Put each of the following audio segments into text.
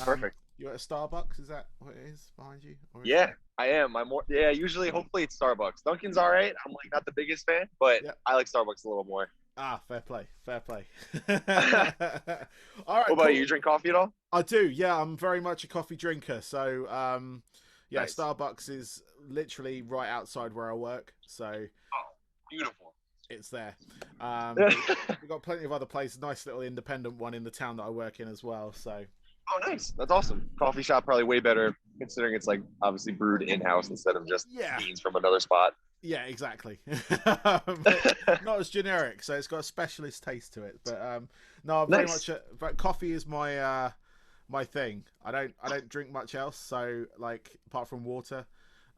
Perfect. You're at a Starbucks? Is that what it is behind you, or is it? Yeah, I am. I'm more. Yeah, usually, hopefully, it's Starbucks. Dunkin's all right. I'm like not the biggest fan, but Yeah. I like Starbucks a little more. Ah, fair play, fair play. What All right, about you? You cool. drink coffee at all? I do. Yeah, I'm very much a coffee drinker. So, yeah, Nice. Starbucks is literally right outside where I work, so Oh, beautiful. it's there. But we've got plenty of other places. Nice little independent one in the town that I work in as well. So, Oh, nice. That's awesome. Coffee shop probably way better considering it's like obviously brewed in house instead of just yeah, beans from another spot. yeah, exactly. Not as generic, so it's got a specialist taste to it. But no, I'm very Nice. much. But coffee is my thing. I don't drink much else. So like apart from water,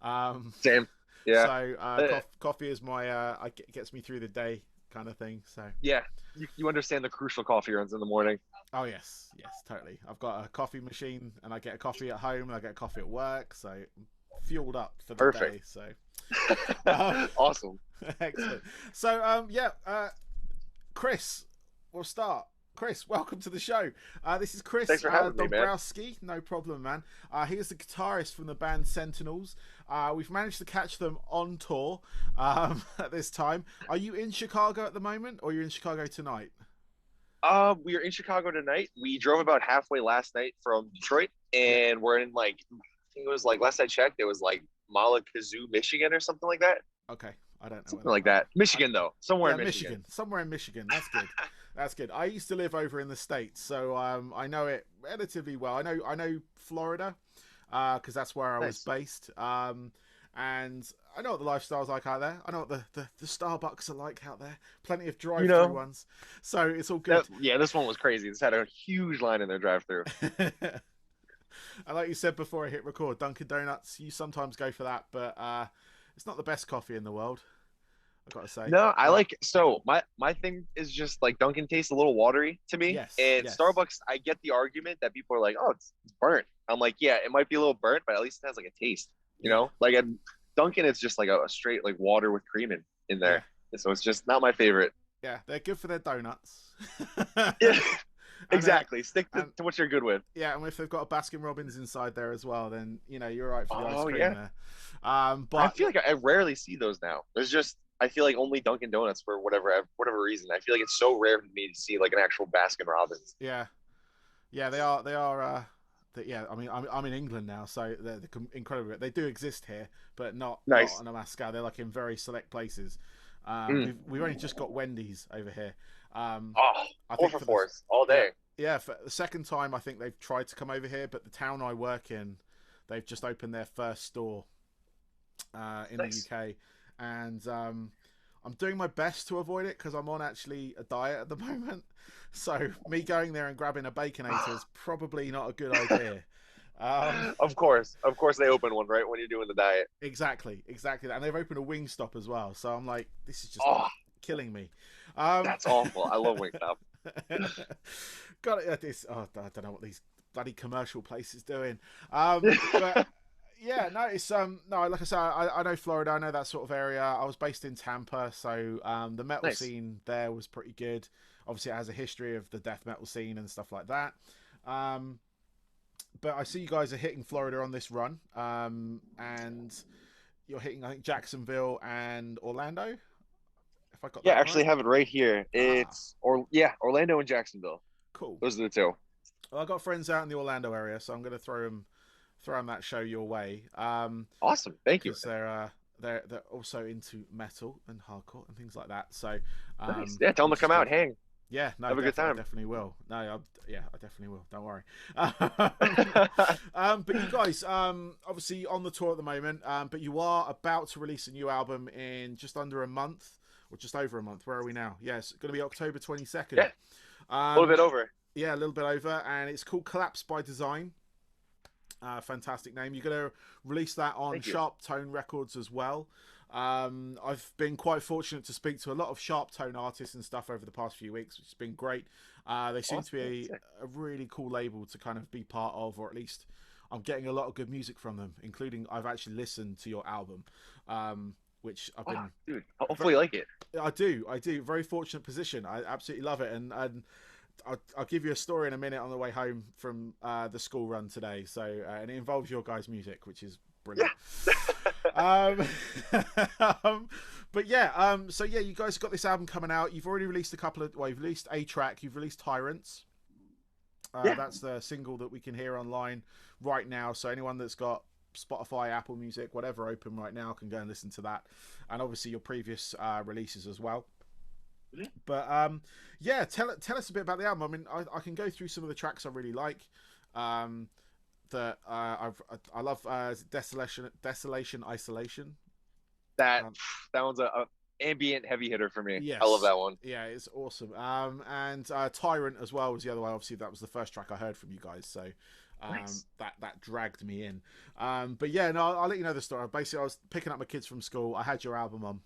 um, Same. Yeah. so Uh, coffee is my gets me through the day kind of thing. So yeah. You understand the crucial coffee runs in the morning. oh yes, yes, totally. I've got a coffee machine, and I get a coffee at home, and I get a coffee at work. So I'm fueled up for the Perfect. day. So uh, Awesome. excellent. So yeah, Chris, we'll start. Chris, welcome to the show. This is Thanks Chris for having me, man. Dombrowski. No problem, man. He is the guitarist from the band Sentinels. We've managed to catch them on tour at this time. Are you in Chicago at the moment, or are you in Chicago tonight? We are in Chicago tonight. We drove about halfway last night from Detroit, Yeah. and we're in like I think it was like last I checked, it was like Malakazoo, Michigan, or something like that. Okay. I don't know where Something that like might be. that. Michigan, though, somewhere Yeah, in Michigan. Michigan. Somewhere in Michigan. That's good. That's good. I used to live over in the States, so I know it relatively well. I know Florida because that's where I was Nice. based. And I know what the lifestyle's like out there. I know what the Starbucks are like out there. Plenty of You drive-through know, ones, so it's all good. yeah, this one was crazy. This had a huge line in their drive-through. And like you said before I hit record, Dunkin' Donuts, you sometimes go for that, but it's not the best coffee in the world. I've got to say, No, I but like so my thing is just like Dunkin' tastes a little watery to me, yes, and yes. Starbucks. I get the argument that people are like, "Oh, it's burnt." I'm like, "Yeah, it might be a little burnt, but at least it has like a taste." You Yeah, know, like at Dunkin', it's just like a straight like water with cream in yeah. there, so it's just not my favorite. Yeah, they're good for their donuts. Yeah, and exactly. Stick and to what you're good with. yeah, and if they've got a Baskin Robbins inside there as well, then you're right for the ice Oh cream yeah, there. I But feel like I rarely see those now. There's just I feel like only Dunkin' Donuts for whatever reason. I feel like it's so rare for me to see like an actual Baskin Robbins. yeah, yeah, they are. Yeah, I mean, I'm in England now, so they're incredible. They do exist here, but not Nice. on a mass scale. They're like in very select places. Mm. We've only just got Wendy's over here. Um, Oh, I four think for for the fours all yeah day. yeah for the second time I think they've tried to come over here, but the town I work in, they've just opened their first store in the Nice. UK, and I'm doing my best to avoid it because I'm on actually a diet at the moment. So me going there and grabbing a baconator is probably not a good idea. Um, Of course, they open one right when you're doing the diet. exactly, and they've opened a wing stop as well. So I'm like, this is just Oh, killing me. Um, that's awful. I love Wingstop. got it. This. Oh, I don't know what these bloody commercial places doing. But yeah, no, it's no, like I said, I know Florida, I know that sort of area. I was based in Tampa, so the metal Nice. scene there was pretty good. Obviously, it has a history of the death metal scene and stuff like that. Um, but I see you guys are hitting Florida on this run, and you're hitting I think Jacksonville and Orlando, if I got Yeah, that actually right. have it right here. Ah, It's or yeah, Orlando and Jacksonville. cool. Those are the two. Well, I got friends out in the Orlando area, so I'm going to throw them that show your way. Awesome. Thank you. Because they're also into metal and hardcore and things like that. So, Nice. Yeah, tell them to which is come out, good. hang, Yeah, no, have a good I time. definitely will. No, yeah, I definitely will. Don't worry. But you guys, obviously on the tour at the moment, but you are about to release a new album in just under a month, or just over a month. Where are we now? Yes, it's going to be October 22nd. Yeah, a little Um, bit over. yeah, a little bit over, and it's called Collapse by Design. Fantastic name. You're going to release that on Thank you. Sharptone Records as well. I've been quite fortunate to speak to a lot of Sharptone artists and stuff over the past few weeks, which has been great. They seem to Awesome. be Sick. a really cool label to kind of be part of, or at least I'm getting a lot of good music from them, including I've actually listened to your album, which I've Oh, been dude. very, Hopefully you like it. I do very fortunate position. I absolutely love it, and I'll give you a story in a minute on the way home from the school run today. So and it involves your guys' music, which is brilliant. um, but yeah, so yeah, you guys have got this album coming out. You've already released a couple of. Well, you've released a track. You've released Tyrants. That's the single that we can hear online right now. So anyone that's got Spotify, Apple Music, whatever open right now can go and listen to that, and obviously your previous releases as well. But yeah, tell us a bit about the album. I mean, I can go through some of the tracks I really like. That I love Desolation, Isolation. That one's a ambient heavy hitter for me. Yes. I love that one. Yeah, it's awesome. And Tyrant as well was the other one. Obviously, that was the first track I heard from you guys. So nice. that dragged me in. But yeah, no, I'll let you know the story. Basically, I was picking up my kids from school. I had your album on,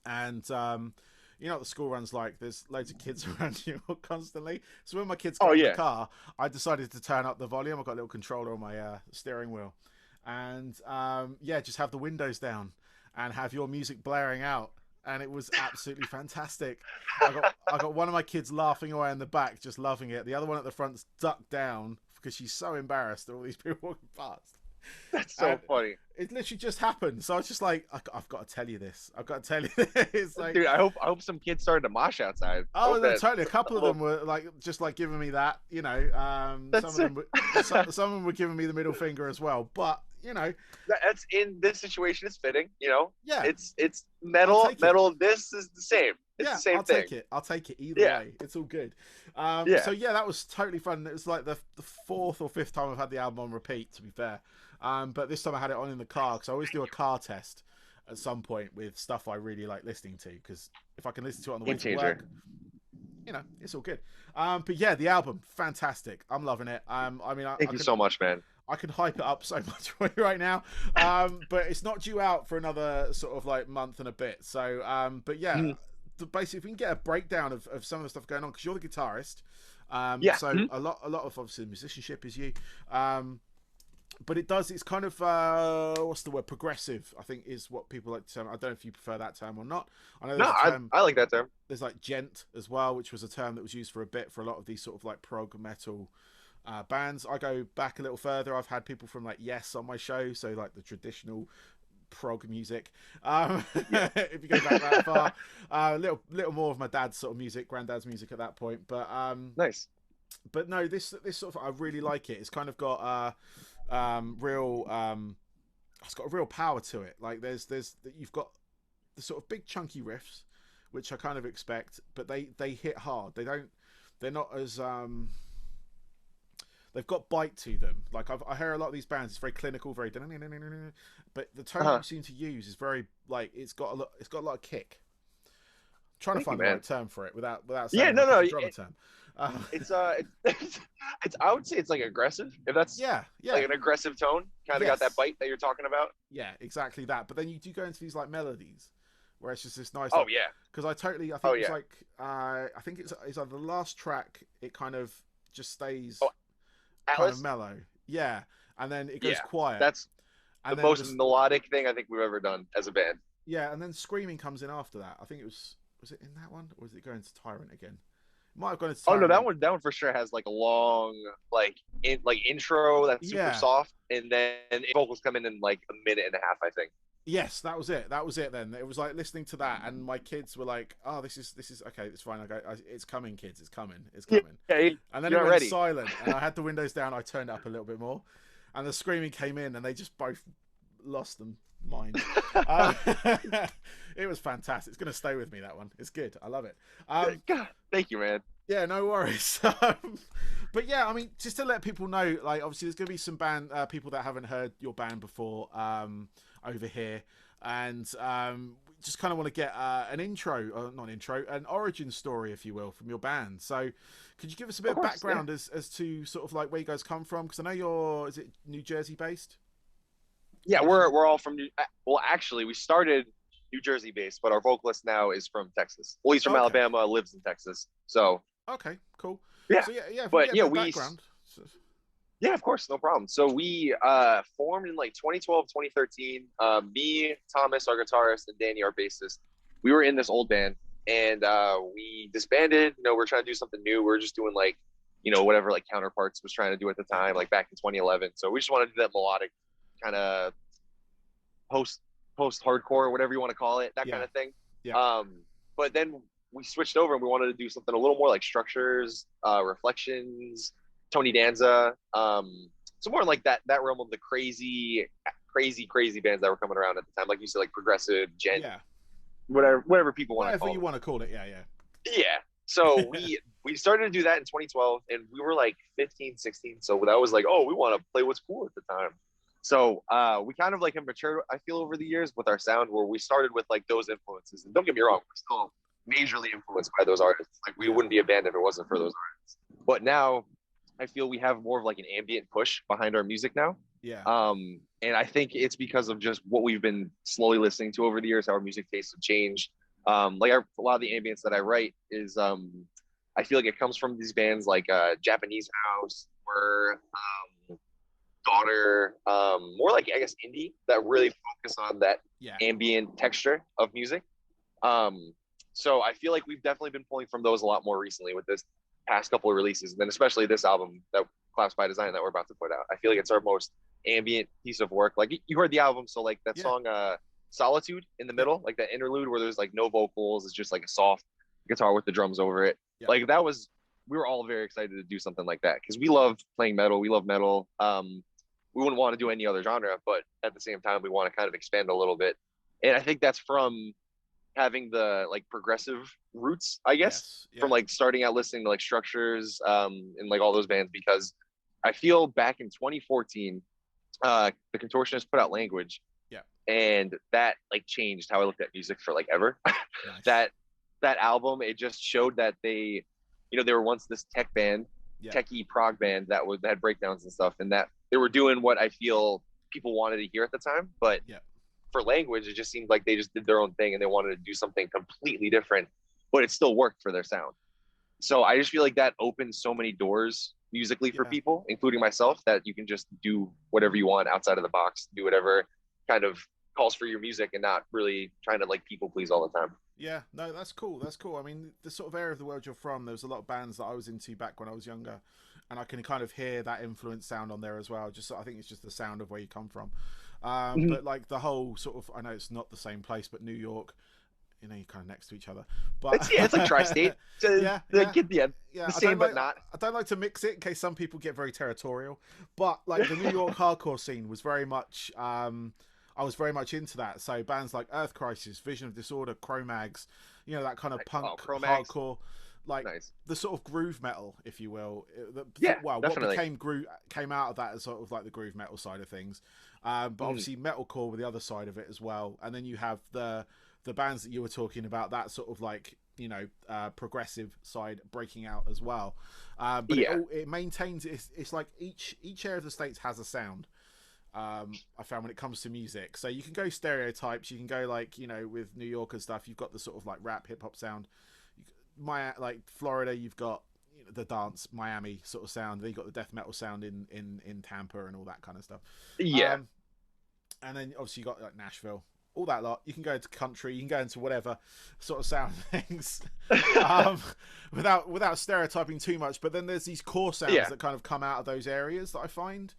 and you know what the school run's like. There's loads of kids around you constantly. So when my kids got in the car, I decided to turn up the volume. I've got a little controller on my steering wheel, and yeah, just have the windows down and have your music blaring out, and it was absolutely fantastic. I got one of my kids laughing away in the back, just loving it. The other one at the front's ducked down because she's so embarrassed that all these people walking past. That's so funny. It literally just happened. So I was just like, I've got to tell you this. I've got to tell you this. Like, dude, I hope some kids started to mosh outside. Oh, no, totally. A couple of them were like just like giving me that, you know. Some of them were giving me the middle finger as well. But you know, that's in this situation. It's fitting, you know. Yeah, it's metal. Metal. This is the same. It's the same thing. I'll take it either way. It's all good. So yeah, that was totally fun. It was like the fourth or fifth time I've had the album on repeat, to be fair. But this time I had it on in the car because I always do a car test at some point with stuff I really like listening to, because if I can listen to it on the way to work, you know, it's all good. But yeah, the album, fantastic. I'm loving it. I mean, thank you so much, man. I can hype it up so much for you right now, but it's not due out for another sort of like month and a bit. So, but yeah, basically, if we can get a breakdown of some of the stuff going on, because you're the guitarist, so a lot of obviously musicianship is you, but it's kind of what's the word? Progressive, I think, is what people like to term. I don't know if you prefer that term or not. I know I like that term. There's like gent as well, which was a term that was used for a bit for a lot of these sort of like prog metal bands. I go back a little further. I've had people from like Yes on my show, so like the traditional prog music. If you go back that far, a little more of my dad's sort of music, granddad's music at that point. But nice. But no, this sort of, I really like it. It's kind of got it's got a real power to it. Like you've got the sort of big chunky riffs, which I kind of expect, but they hit hard. They're not as they've got bite to them. Like I hear a lot of these bands, it's very clinical, very, but the tone you seem to use is very like it's got a lot of kick. I'm trying to find the right term for it without saying a drummer term. It's I would say it's like aggressive, if that's like an aggressive tone, kind of got that bite that you're talking about. Yeah, exactly that. But then you do go into these like melodies where it's just this nice because I think it's like I think it's either the last track, it kind of just stays kind of mellow, and then it goes quiet. That's the most melodic thing I think we've ever done as a band. Yeah, and then screaming comes in after that. I think it was it in that one, or was it going to Tyrant again? Might have gone into Tyrant. Oh no, that one for sure has like a long intro that's super soft, and then vocals come in like a minute and a half, I think. Yes, that was it. Then it was like listening to that, and my kids were like, "Oh, this is okay. It's fine. It's coming, kids. It's coming. Yeah, and then it went silent, and I had the windows down. I turned it up a little bit more, and the screaming came in, and they just both lost them mind. It was fantastic. It's going to stay with me, that one. It's good. I love it. God, thank you, man. Yeah, no worries. But yeah, I mean, just to let people know, like, obviously there's going to be some people that haven't heard your band before over here, and just kind of want to get an origin story, if you will, from your band. So could you give us a bit of background as to sort of like where you guys come from? Because I know is it New Jersey based? Yeah, we're all from actually we started New Jersey based, but our vocalist now is from Texas. Well, he's from Alabama, lives in Texas. So okay, cool. Yeah, so background. Yeah, of course, no problem. So we formed in like 2012, 2013. Me, Thomas, our guitarist, and Danny, our bassist. We were in this old band, and we disbanded. You know, we're trying to do something new. We're just doing like, you know, whatever like Counterparts was trying to do at the time, like back in 2011. So we just wanted to do that melodic kind of post hardcore, whatever you want to call it, that kind Yeah. of thing. Yeah. But then we switched over and we wanted to do something a little more like Structures, Reflections, Tony Danza, so more like that realm of the crazy bands that were coming around at the time, like you said, like progressive, gent, Yeah. whatever people want to Whatever call you it. want to call it. Yeah. Yeah. Yeah. So we started to do that in 2012, and we were like 15, 16. So that was like, oh, we want to play what's cool at the time. So we kind of like have matured, I feel, over the years with our sound, where we started with like those influences. And don't get me wrong, we're still majorly influenced by those artists. Like we wouldn't be a band if it wasn't for those artists. But now I feel we have more of like an ambient push behind our music now. Yeah. And I think it's because of just what we've been slowly listening to over the years, how our music tastes have changed. Like a lot of the ambience that I write is, I feel like it comes from these bands like Japanese House or Daughter, more like I guess indie that really focus on that Yeah. ambient texture of music. So I feel like we've definitely been pulling from those a lot more recently with this past couple of releases, and then especially this album that Collapse by Design that we're about to put out. I feel like it's our most ambient piece of work. Like you heard the album, so like that song Solitude in the middle, like that interlude where there's like no vocals, it's just like a soft guitar with the drums over it. Like that was, we were all very excited to do something like that because we love playing metal, we love metal. We wouldn't want to do any other genre, but at the same time we want to kind of expand a little bit. And I think that's from having the like progressive roots, I guess, from like starting out listening to like Structures, and like all those bands, because I feel back in 2014, the Contortionists put out Language, and that like changed how I looked at music for like ever. Nice. that album, it just showed that they, you know, they were once this tech band, techie prog band that had breakdowns and stuff, and that they were doing what I feel people wanted to hear at the time. But for Language, it just seemed like they just did their own thing and they wanted to do something completely different, but it still worked for their sound. So I just feel like that opened so many doors musically for people, including myself, that you can just do whatever you want outside of the box, do whatever kind of calls for your music and not really trying to like people please all the time. Yeah, no, that's cool. That's cool. I mean, the sort of area of the world you're from, there was a lot of bands that I was into back when I was younger, and I can kind of hear that influence sound on there as well. Just, I think it's just the sound of where you come from. But like the whole sort of, I know it's not the same place, but New York, you know, you're kind of next to each other. But it's like tri-state. Yeah. The same, but not. I don't like to mix it in case some people get very territorial. But like the New York hardcore scene was very much. I was very much into that. So bands like Earth Crisis, Vision of Disorder, Cro-Mags, you know, that kind of punk hardcore, like the sort of groove metal, if you will. Well, definitely. what came out of that as sort of like the groove metal side of things. But obviously metalcore with the other side of it as well. And then you have the bands that you were talking about, that sort of like, you know, progressive side breaking out as well. But it maintains, it's like each area of the States has a sound. I found when it comes to music, so you can go stereotypes, you can go like, you know, with New York and stuff, you've got the sort of like rap hip hop sound. Like Florida, you've got, you know, the dance Miami sort of sound. Then you've got the death metal sound in Tampa and all that kind of stuff. And then obviously you got like Nashville, all that lot. You can go into country, you can go into whatever sort of sound things, without stereotyping too much. But then there's these core sounds that kind of come out of those areas that I find.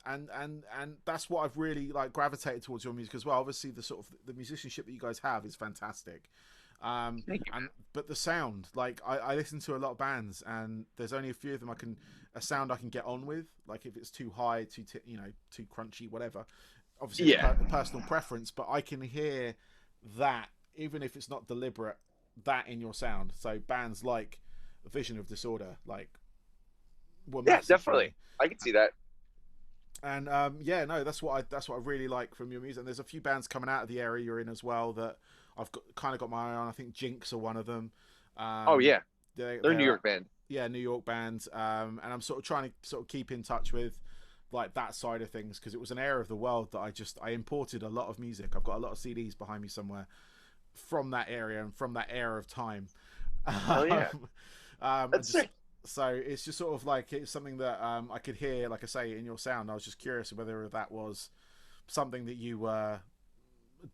And that's what I've really like gravitated towards your music as well. Obviously, the sort of the musicianship that you guys have is fantastic. But the sound, like I listen to a lot of bands, and there's only a few of them a sound I can get on with. Like if it's too high, too crunchy, whatever. Obviously, it's personal preference, but I can hear that even if it's not deliberate, that in your sound. So bands like Vision of Disorder, like, definitely, I can see that. And that's what I really like from your music. And there's a few bands coming out of the area you're in as well that I've kind of got my eye on. I think Jinx are one of them. They're a New York band. Yeah, New York bands. And I'm sort of trying to sort of keep in touch with like that side of things, because it was an area of the world that I imported a lot of music. I've got a lot of CDs behind me somewhere from that area and from that era of time. That's sick. So it's just sort of like, it's something that I could hear, like I say, in your sound. I was just curious whether that was something that you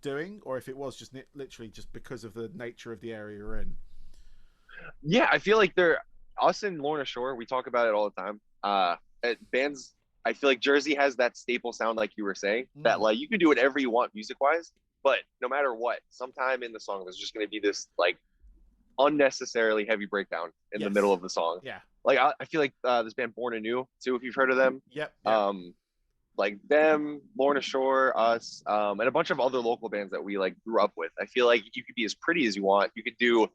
doing, or if it was just literally just because of the nature of the area you're in. Yeah, I feel like they're us in Lorna Shore. We talk about it all the time. Bands. I feel like Jersey has that staple sound, like you were saying, that like you can do whatever you want music wise, but no matter what, sometime in the song there's just going to be this like unnecessarily heavy breakdown in the middle of the song. Yeah. Like I feel like this band Born Anew too, if you've heard of them. Yep. Like them, Lorna Shore, us, and a bunch of other local bands that we like grew up with. I feel like you could be as pretty as you want. You could do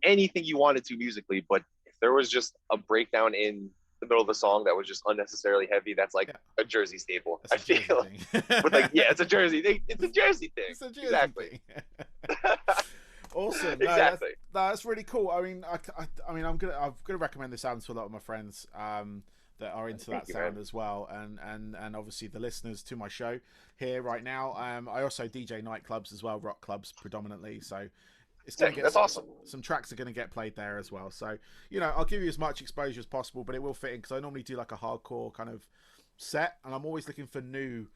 anything you wanted to musically, but if there was just a breakdown in the middle of the song that was just unnecessarily heavy, that's like a Jersey staple. I feel. But like, yeah, it's a Jersey thing. It's a Jersey thing. It's a Jersey exactly. thing. Awesome. No, exactly. That's really cool. I mean, I'm gonna recommend this album to a lot of my friends that are into that sound as well, and obviously the listeners to my show here right now. I also DJ nightclubs as well, rock clubs predominantly. So it's gonna get awesome. Some tracks are gonna get played there as well. So I'll give you as much exposure as possible, but it will fit in because I normally do like a hardcore kind of set, and I'm always looking for new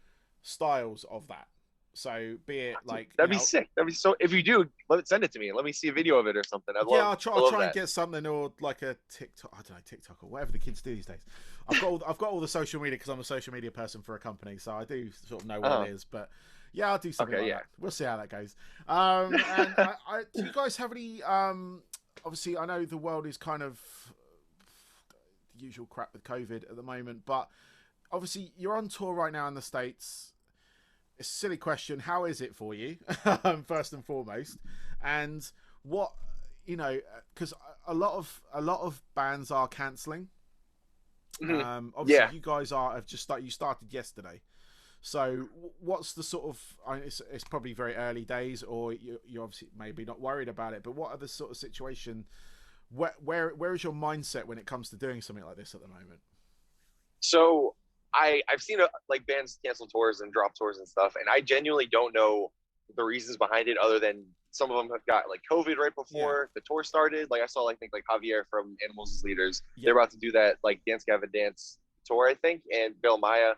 styles of that. So be it like that'd be sick. That'd be so. If you do, send it to me. Let me see a video of it or something. I'll try and get something, or like a TikTok. I don't know, TikTok or whatever the kids do these days. I've got all the social media because I'm a social media person for a company, so I do sort of know what it is. But yeah, I'll do something like that. We'll see how that goes. And do you guys have any? Obviously, I know the world is kind of the usual crap with COVID at the moment, but obviously you're on tour right now in the States. It's a silly question. How is it for you, first and foremost? And what, because a lot of bands are cancelling. Obviously, you guys have just started yesterday. So what's the sort of? It's probably very early days, or you're obviously maybe not worried about it. But what are the sort of situation? Where is your mindset when it comes to doing something like this at the moment? So I've seen like bands cancel tours and drop tours and stuff, and I genuinely don't know the reasons behind it, other than some of them have got like COVID right before the tour started. Like I saw, I think like Javier from Animals as Leaders, they're about to do that like Dance Gavin Dance tour, I think, and Bill Maya,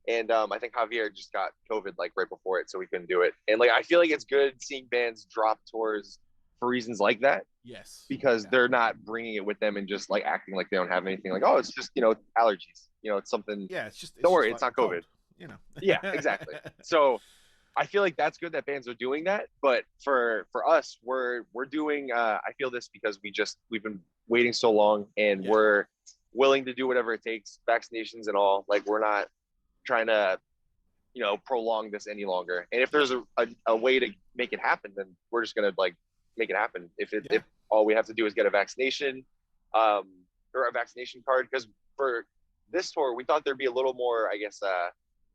and I think Javier just got COVID like right before it, so we couldn't do it. And like I feel like it's good seeing bands drop tours for reasons like that. Yes, because they're not bringing it with them and just like acting like they don't have anything. Like, oh, it's just allergies. It's something. Yeah, it's just. Don't worry, like it's not COVID. Cold, Yeah, exactly. So, I feel like that's good that bands are doing that. But for us, we're doing. I feel this because we've been waiting so long, and we're willing to do whatever it takes, vaccinations and all. Like we're not trying to, prolong this any longer. And if there's a way to make it happen, then we're just gonna like make it happen. If all we have to do is get a vaccination, or a vaccination card, because for this tour, we thought there'd be a little more, I guess,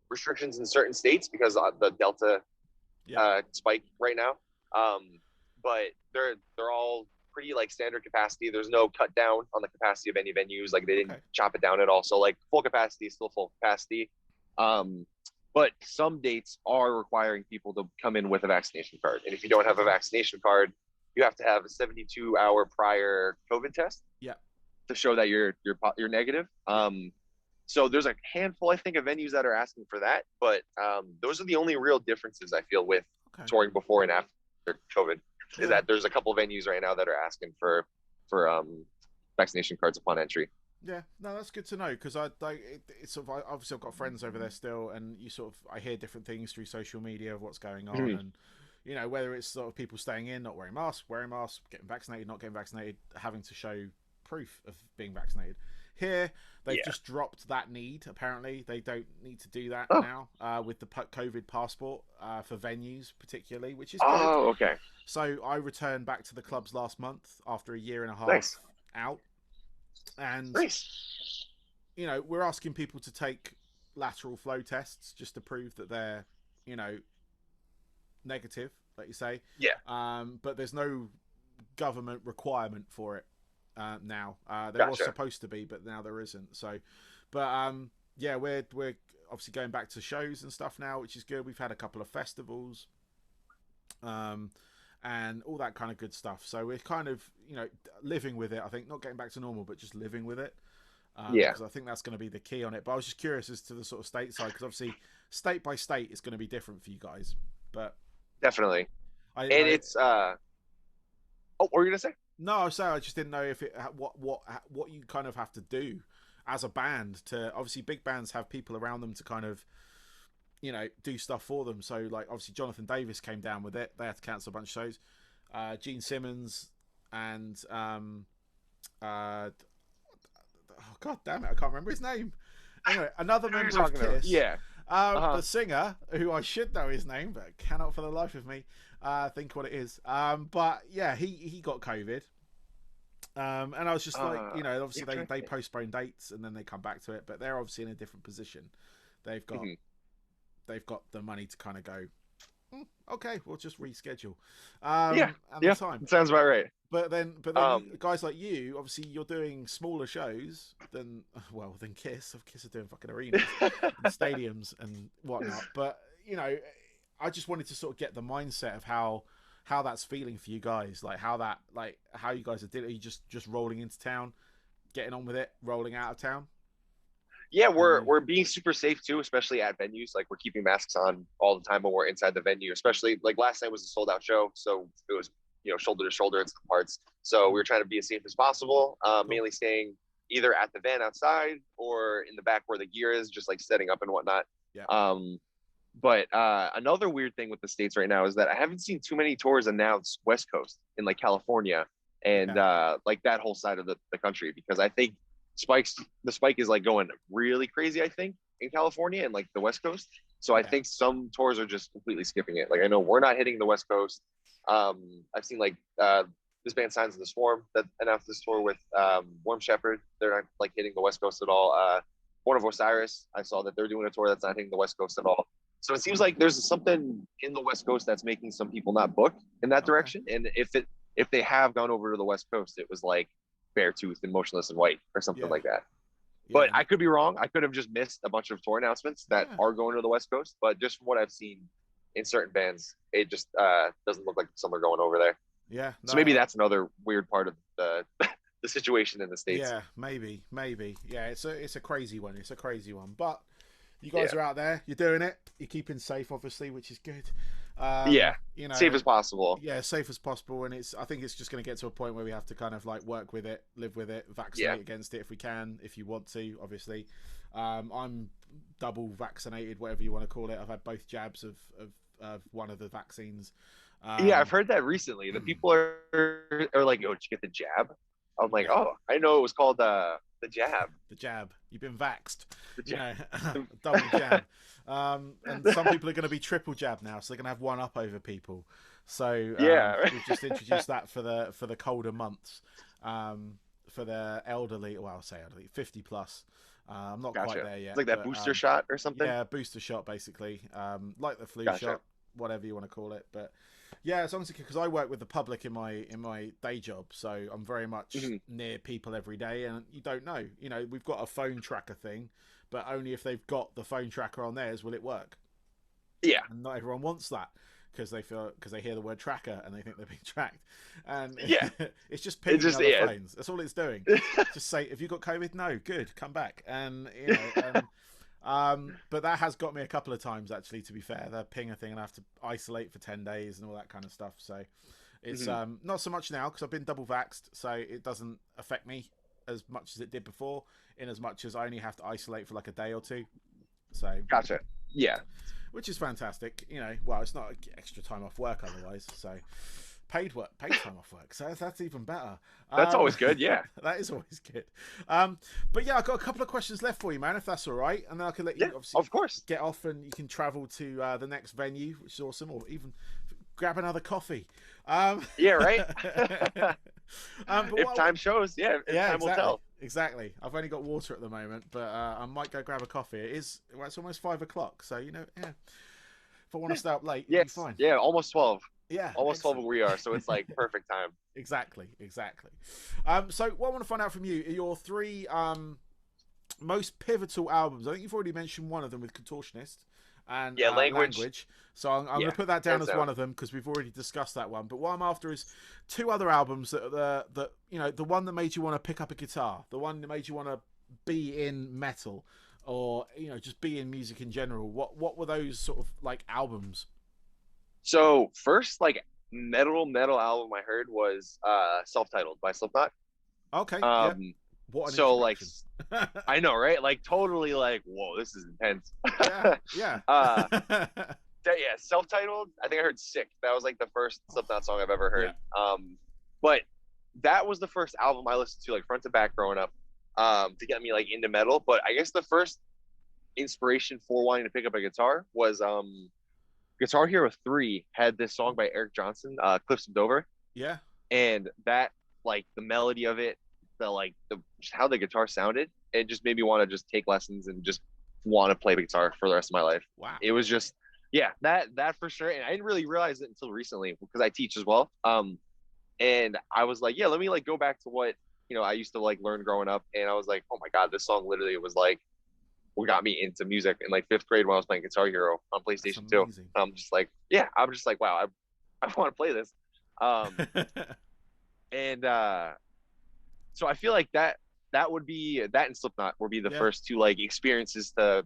restrictions in certain states because of the Delta spike right now. But they're all pretty like standard capacity. There's no cut down on the capacity of any venues. Like they didn't chop it down at all. So like full capacity is still full capacity. But some dates are requiring people to come in with a vaccination card. And if you don't have a vaccination card, you have to have a 72-hour prior COVID test to show that you're negative. So there's a handful, I think, of venues that are asking for that, but those are the only real differences I feel with touring before and after COVID. Is that there's a couple venues right now that are asking for vaccination cards upon entry. Yeah, no, that's good to know, because it's sort of, obviously I've got friends over there still, and I hear different things through social media of what's going on, and whether it's sort of people staying in, not wearing masks, getting vaccinated, not getting vaccinated, having to show proof of being vaccinated. Here, they've just dropped that need. Apparently, they don't need to do that now with the COVID passport for venues, particularly, which is good. Oh, okay. So I returned back to the clubs last month after a year and a half out, and we're asking people to take lateral flow tests just to prove that they're negative, like you say. Yeah. But there's no government requirement for it. Now there was supposed to be, but now there isn't. So, but we're obviously going back to shows and stuff now, which is good. We've had a couple of festivals, and all that kind of good stuff. So we're kind of living with it. I think not getting back to normal, but just living with it. Because I think that's going to be the key on it. But I was just curious as to the sort of state side, because obviously state by state is going to be different for you guys. But definitely. I didn't And know. it's oh, what were you gonna say? No, so I just didn't know if it what you kind of have to do as a band to, obviously big bands have people around them to kind of, do stuff for them. So like obviously Jonathan Davis came down with it. They had to cancel a bunch of shows. Gene Simmons and oh god damn it, I can't remember his name. Anyway, another Who are you member of talking about? Kiss, Yeah. Uh-huh. the singer, who I should know his name, but cannot for the life of me think what it is. But yeah, he got COVID. And I was just like, Yeah, obviously I'm trying to they think. postpone dates and then they come back to it, but they're obviously in a different position. They've got Mhm. they've got the money to kind of go, okay, we'll just reschedule, Yeah, and the yeah, time. sounds about right. But then Um, guys like you, obviously you're doing smaller shows than than Kiss. Kiss are doing fucking arenas and stadiums and whatnot. But I just wanted to sort of get the mindset of how that's feeling for you guys, like how you guys are doing. Are you just rolling into town, getting on with it, rolling out of town? yeah, Are we're you? we're being super safe too, especially at venues. Like we're keeping masks on all the time when we're inside the venue. Especially like last night was a sold out show, so it was shoulder to shoulder in some parts. So we were trying to be as safe as possible, Cool. mainly staying either at the van outside or in the back where the gear is, just like setting up and whatnot. Yeah. Um, but another weird thing with the states right now is that I haven't seen too many tours announce West Coast in like California and Yeah. like that whole side of the country, because I think spikes the spike is like going really crazy, I think, in California and like the West Coast. So I Yeah. think some tours are just completely skipping it. Like I know we're not hitting the West Coast. I've seen like this band Signs of the Swarm that announced this tour with Warm Shepherd. They're not like hitting the West Coast at all. Born of Osiris, I saw that they're doing a tour that's not hitting the West Coast at all. So it seems like there's something in the West Coast that's making some people not book in that Okay. direction. And if they have gone over to the West Coast, it was like Beartooth and Motionless and White or something Yeah. like that. But Yeah. I could be wrong. I could have just missed a bunch of tour announcements that Yeah. are going to the West Coast. But just from what I've seen in certain bands, it just doesn't look like some are going over there. Yeah. So maybe No. that's another weird part of the the situation in the states. Yeah. Maybe. Yeah. It's a crazy one. It's a crazy one. But you guys Yeah, are out there. You're doing it. You're keeping safe, obviously, which is good. yeah, You safe know, as possible. yeah, safe as possible. And I think it's just going to get to a point where we have to kind of like work with it, live with it, Yeah, vaccinate against it if we can, if you want to, obviously. I'm double vaccinated, whatever you want to call it. I've had both jabs of one of the vaccines. yeah. I've Um, heard that recently. The people are like, "Oh, did you get the jab?" I'm like, yeah, "Oh, I know it was called the jab." the jab. You've been vaxxed, The you jab. know, double jab. And some people are going to be triple jab now, so they're going to have one up over people. So Yeah. we've just introduced that for the colder months, for the elderly. Well, I'll say elderly, 50 plus. I'm not quite Gotcha. there It's yet, like that but booster shot or something. yeah, booster shot basically, like the flu Gotcha. shot, whatever you want to call it. But yeah, as long as because I work with the public in my day job, so I'm very much Hmm. near people every day, and you don't know. We've got a phone tracker thing, but only if they've got the phone tracker on theirs will it work. Yeah. And not everyone wants that because they hear the word tracker and they think they're being tracked, and Yeah. it's just It pinging just other yeah. phones. That's all it's doing. Just say, "Have you got COVID?" No, good, come back. And but that has got me a couple of times actually. To be fair, the pinger thing, and I have to isolate for 10 days and all that kind of stuff. So it's Mhm. not so much now because I've been double vaxxed, so it doesn't affect me as much as it did before. In as much as I only have to isolate for like a day or two. So Gotcha. Yeah. which is fantastic. Well, it's not extra time off work otherwise. So paid time off work. So that's even better. That's Um, always good. Yeah. that is always good. But yeah, I've got a couple of questions left for you, man, if that's all right. And then I can let Yeah. you obviously Of course. get off and you can travel to the next venue, which is awesome, or even grab another coffee. Yeah. Right. But If what, time shows, yeah. If yeah, time will exactly. tell. Exactly. I've only got water at the moment, but I might go grab a coffee. It's almost 5 o'clock, so yeah. If I want to stay up late, it'll be Yes. fine. Yeah. Almost 12. Yeah, Almost 12 excellent. where we are. So it's like perfect time. Exactly. So what I want to find out from you are your three most pivotal albums. I think you've already mentioned one of them with Contortionist and Yeah. Language. Language. So I'm going Yeah. to put that down Hands as down. one of them because we've already discussed that one. But what I'm after is two other albums that the one that made you want to pick up a guitar, the one that made you want to be in metal, or just be in music in general. What were those sort of like albums? So first like metal album I heard was Self-Titled by Slipknot. Okay, yeah. Um What an so like introduction. I know, right? Like totally like, whoa, this is intense. Yeah, yeah. uh yeah, Self-Titled, I think I heard Sick. That was like the first Slipknot song I've ever Yeah, heard. But that was the first album I listened to like front to back growing up, to get me like into metal. But I guess the first inspiration for wanting to pick up a guitar was Guitar Hero 3 had this song by Eric Johnson, Cliffs of Dover. yeah. And that, like the melody of it, the like the just how the guitar sounded, it just made me want to just take lessons and just want to play the guitar for the rest of my life. Wow. It was just, yeah, that for sure. And I didn't really realize it until recently because I teach as well. And I was like, yeah, let me like go back to what I used to like learn growing up, and I was like, oh my god, this song literally was like what got me into music in like fifth grade when I was playing Guitar Hero on That's PlayStation 2. amazing. I'm just like, yeah, I'm just like, wow, I want to play this. Um, and so I feel like that would be that and Slipknot would be the Yeah. first two like experiences to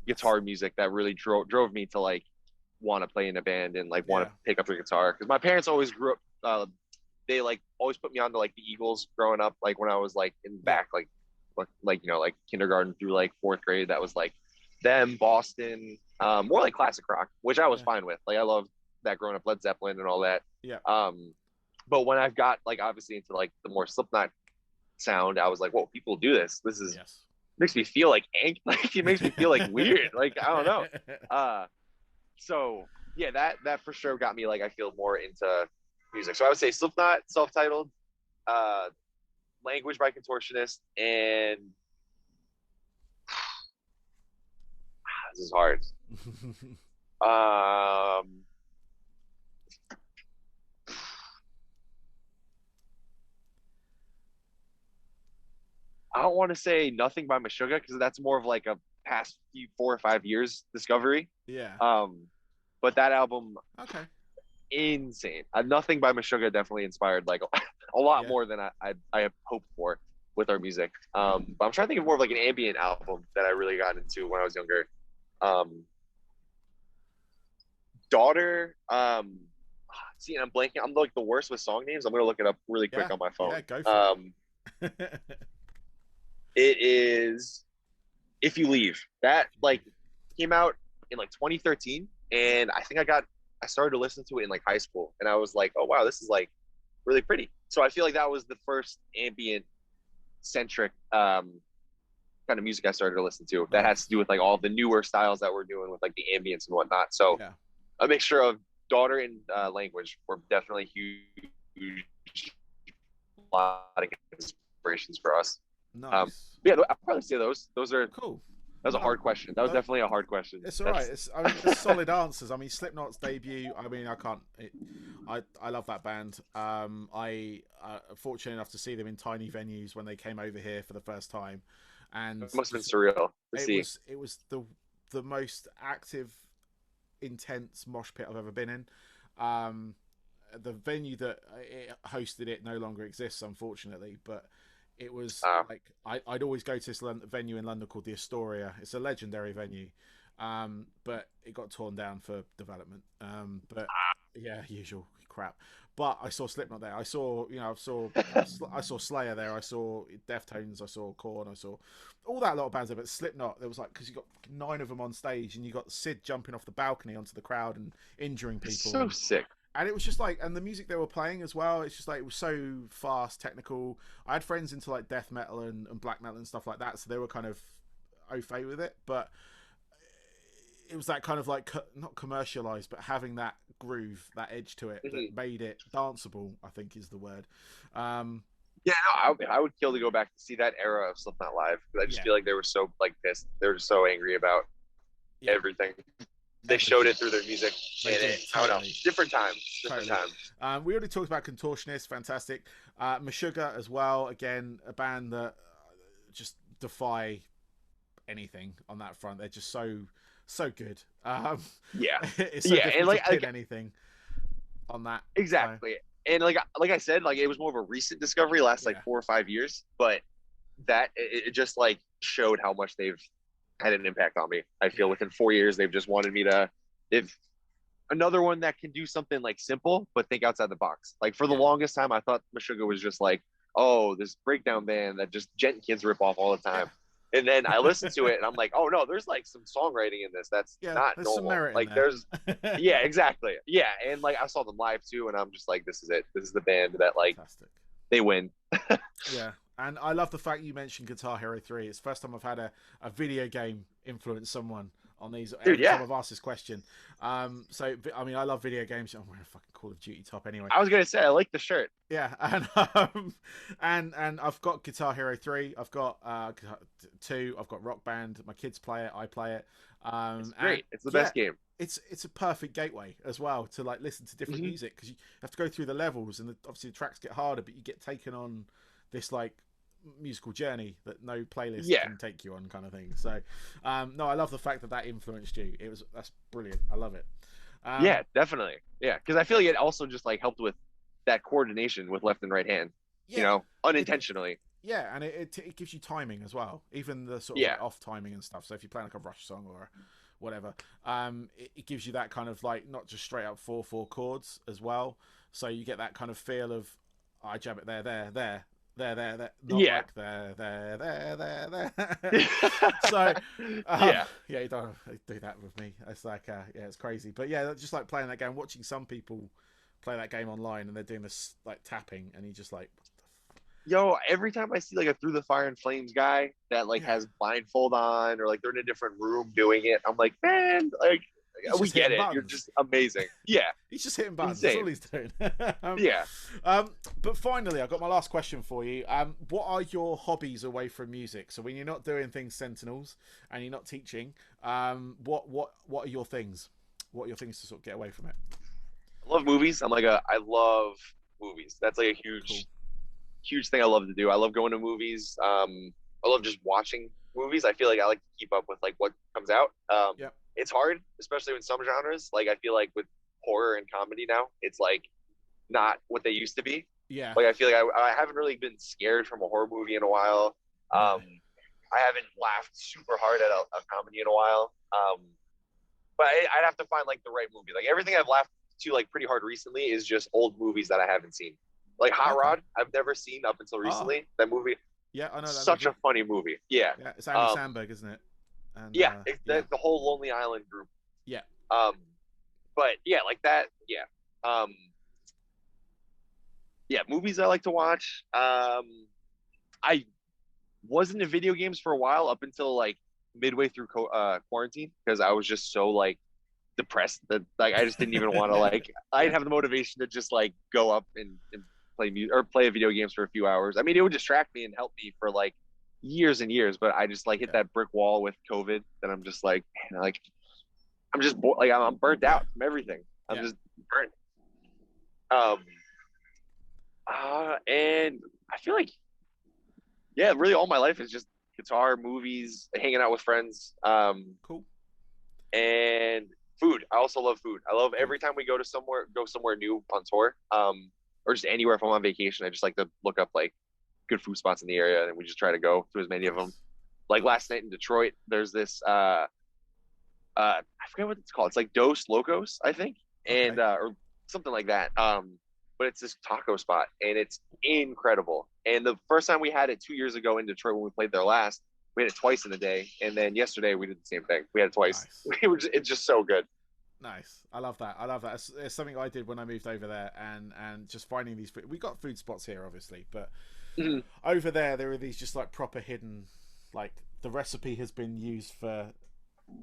guitar music that really drove me to like want to play in a band and like want Yeah. to pick up the guitar, because my parents always grew up. They like always put me on to like the Eagles growing up, like when I was like in Yeah. back like like kindergarten through like fourth grade. That was like them, Boston, more like classic rock, which I was Yeah. fine with. Like I loved that growing up, Led Zeppelin and all that. Yeah. But when I've got like obviously into like the more Slipknot sound, I was like, whoa, people do this. This is Yes. makes me feel like like it makes me feel like weird. Like I don't know. So yeah, that for sure got me like I feel more into music. So I would say Slipknot, Self-Titled, uh, Language by Contortionist, and this is hard. Um, I don't want to say Nothing by Meshuggah because that's more of like a past few 4 or 5 years discovery. Yeah. But that album, Okay. insane. Nothing by Meshuggah definitely inspired like a lot Yeah. more than I have hoped for with our music. But I'm trying to think of more of like an ambient album that I really got into when I was younger. Daughter. See, I'm blanking. I'm like the worst with song names. I'm gonna look it up really quick Yeah. on my phone. Yeah. Go for it. It is If You Leave. That like came out in like 2013, and I started to listen to it in like high school, and I was like, oh wow, this is like really pretty. So I feel like that was the first ambient centric kind of music I started to listen to. That has to do with like all the newer styles that we're doing with like the ambience and whatnot. So Yeah. a mixture of Daughter and Language were definitely huge, a lot of inspirations for us. Nice. Yeah, I'll probably say those. Those are Cool. That was a hard question. That was definitely a hard question. It's all right. I mean, it's solid answers. I mean, Slipknot's debut. I mean, I love that band. I fortunate enough to see them in tiny venues when they came over here for the first time, and It must have been surreal to see. it was the most active, intense mosh pit I've ever been in. The venue that it hosted it no longer exists, unfortunately, but it was like I'd always go to this venue in London called the Astoria. It's a legendary venue, but it got torn down for development. But yeah, usual crap. But I saw Slipknot there. I saw I saw Slayer there. I saw Deftones. I saw Korn. I saw all that lot of bands there. But Slipknot, there was like, because you got 9 of them on stage, and you got Sid jumping off the balcony onto the crowd and injuring people. So sick. And it was just like, and the music they were playing as well, it's just like, it was so fast, technical. I had friends into like death metal and black metal and stuff like that, so they were kind of au fait with it. But it was that kind of like, not commercialized, but having that groove, that edge to it, that made it danceable, I think is the word. Yeah, no, I would kill to go back to see that era of Slipknot live, because I just feel like they were so like pissed. They were just so angry about everything. They showed it through their music. And I don't know, different times. We already talked about Contortionist, fantastic. Meshuggah as well, again, a band that just defy anything on that front. They're just so good. It's so difficult and like, to pin anything on that. Exactly. So. And like I said, like it was more of a recent discovery, last like 4 or 5 years, but that it just like showed how much they've had an impact on me. I feel within 4 years they've just wanted me to. another one that can do something like simple but think outside the box. Like for the Yeah. longest time, I thought Meshuggah was just like, oh, this breakdown band that just gent kids rip off all the Yeah. time. And then I listened to it and I'm like, oh no, there's like some songwriting in this that's Yeah. not There's some normal. merit in Like there. there's, yeah, exactly, yeah. And like I saw them live too, and I'm just like, this is it. This is the band that like Fantastic. they win. Yeah. And I love the fact you mentioned Guitar Hero 3. It's the first time I've had a video game influence someone on these. Dude, Every time yeah. I've asked this question. So, I mean, I love video games. I'm wearing a fucking Call of Duty top anyway. I was gonna say I like the shirt. Yeah, and I've got Guitar Hero 3. I've got 2. I've got Rock Band. My kids play it. I play it. It's great. And It's the yeah, best game. it's a perfect gateway as well to like listen to different music, because you have to go through the levels, and obviously the tracks get harder, but you get taken on this like musical journey that no playlist Yeah. can take you on, kind of thing. So no, I love the fact that that influenced you. That's brilliant. I love it. Yeah, definitely. Yeah, because I feel like it also just like helped with that coordination with left and right hand. Yeah, You know, it, unintentionally. yeah, and it gives you timing as well, even the sort of Yeah. like off timing and stuff. So if you're playing like a Rush song or whatever, it gives you that kind of like not just straight up 4/4 chords as well. So you get that kind of feel of I jab it there, not Yeah. like there. So Yeah. yeah, you don't do that with me. It's like yeah, it's crazy. But yeah, just like playing that game, watching some people play that game online, and they're doing this like tapping, and you just like, Yo, every time I see like a Through the Fire and Flames guy that like yeah, has blindfold on or like they're in a different room doing it, I'm like, man, like he's we just get hitting it. You're buttons. just amazing. Yeah. He's just hitting buttons. Insane. That's all he's doing. Yeah. But finally, I've got my last question for you. What are your hobbies away from music? So when you're not doing things Sentinels and you're not teaching, what are your things? What are your things to sort of get away from it? I love movies. I love movies. That's like a Cool. huge thing I love to do. I love going to movies. I love just watching movies. I feel like I like to keep up with like what comes out. Yep. It's hard, especially with some genres. Like I feel like with horror and comedy now, it's like not what they used to be. Yeah. Like I feel like I haven't really been scared from a horror movie in a while. I haven't laughed super hard at a comedy in a while. But I'd have to find like the right movie. Like everything I've laughed to like pretty hard recently is just old movies that I haven't seen. Like Hot Okay. Rod, I've never seen up until recently. That movie, Yeah, I know that. such a funny movie. Yeah, Yeah, it's Andy Samberg, isn't it? And, yeah, yeah. the whole Lonely Island group. Yeah. But yeah, like that. Yeah. Yeah, movies I like to watch. I was into video games for a while up until like midway through quarantine because I was just so like depressed that like I just didn't even want to like I didn't have the motivation to just like go up and play music or play video games for a few hours. I mean, it would distract me and help me for like years and years, but I just like hit that brick wall with COVID that I'm just like, man, like I'm just like I'm burnt out from everything. I'm just burnt. And I feel like yeah, really all my life is just guitar, movies, hanging out with friends, Cool. and food. I also love food. I love every time we go somewhere new on tour, or just anywhere if I'm on vacation. I just like to look up like good food spots in the area, and we just try to go to as many of them. Like last night in Detroit, there's this I forget what it's called. It's like Dos Locos, I think, and or something like that. But it's this taco spot, and it's incredible. And the first time we had it 2 years ago in Detroit when we played there last, we had it twice in a day, and then yesterday we did the same thing. We had it twice. Nice. It's just so good. Nice. I love that. I love that. It's something I did when I moved over there, and just finding these. We got food spots here, obviously, but over there are these just like proper hidden, like the recipe has been used for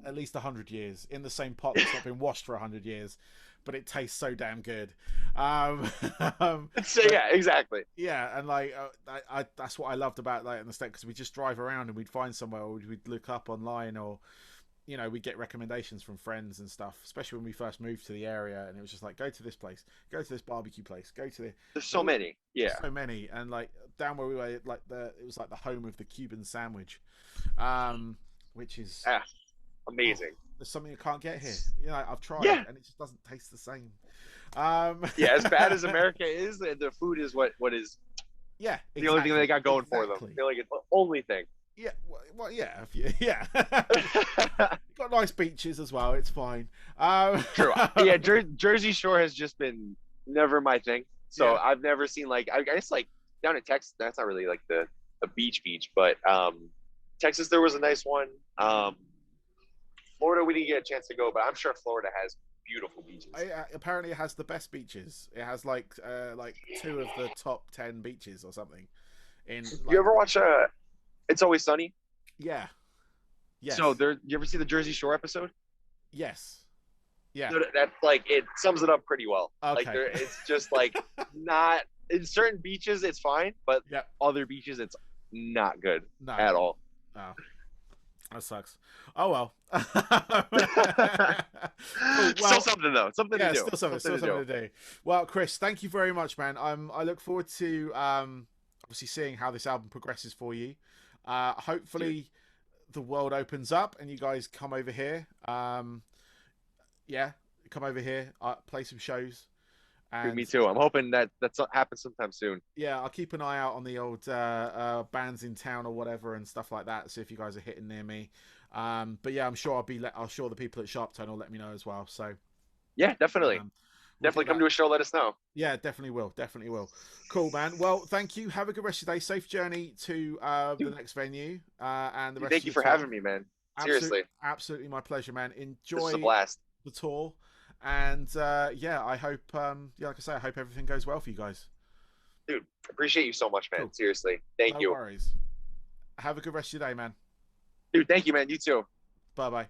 at least 100 years in the same pot that's not been washed for 100 years, but it tastes so damn good. So yeah, exactly. Yeah, and like I that's what I loved about like in the state, because we just drive around and we'd find somewhere, or we'd look up online, or you know, we'd get recommendations from friends and stuff, especially when we first moved to the area, and it was just like, go to this place, go to this barbecue place, go to the There's so many. Yeah. so many. And like down where we were, like it was like the home of the Cuban sandwich, which is amazing. there's something you can't get here. You know, I've tried, and it just doesn't taste the same. Yeah, as bad as America is, the food is what is yeah, the only thing they got going for them. I feel like it's the only thing. Yeah, well, yeah, yeah. Got nice beaches as well. It's fine. True. Yeah, Jersey Shore has just been never my thing. So Yeah. I've never seen like I guess like down in Texas. That's not really like the beach, but Texas there was a nice one. Florida we didn't get a chance to go, but I'm sure Florida has beautiful beaches. Apparently, it has the best beaches. It has like 2 of the top 10 beaches or something. In like, You ever watch It's Always Sunny? yeah, yes, So there, you ever see the Jersey Shore episode? yes, yeah. So that like it sums it up pretty well. Like Okay. there, it's just like not in certain beaches it's fine, but Yeah. other beaches it's not good No. at all. Oh, that sucks. Oh well. Cool. Still something though, something Yeah, to do. still something to do. Well, Chris, thank you very much, man. I look forward to obviously seeing how this album progresses for you. Hopefully the world opens up and you guys come over here. Yeah, come over here, play some shows. And me too. I'm hoping that happens sometime soon. yeah, I'll keep an eye out on the old bands in town or whatever and stuff like that. See if you guys are hitting near me. But yeah, I'm sure I'll sure the people at Sharptone will let me know as well. So yeah, definitely, we'll definitely come to a show. Let us know. Yeah, definitely will. Definitely will. Cool, man. Well, thank you. Have a good rest of your day. Safe journey to the next venue and the rest. Thank you for having me, man. Seriously, absolutely my pleasure, man. Enjoy this is a blast. The tour, and yeah, I hope yeah, like I say, I hope everything goes well for you guys. Dude, appreciate you so much, man. Cool. Seriously, thank you. No worries. Have a good rest of your day, man. Dude, thank you, man. You too. Bye bye.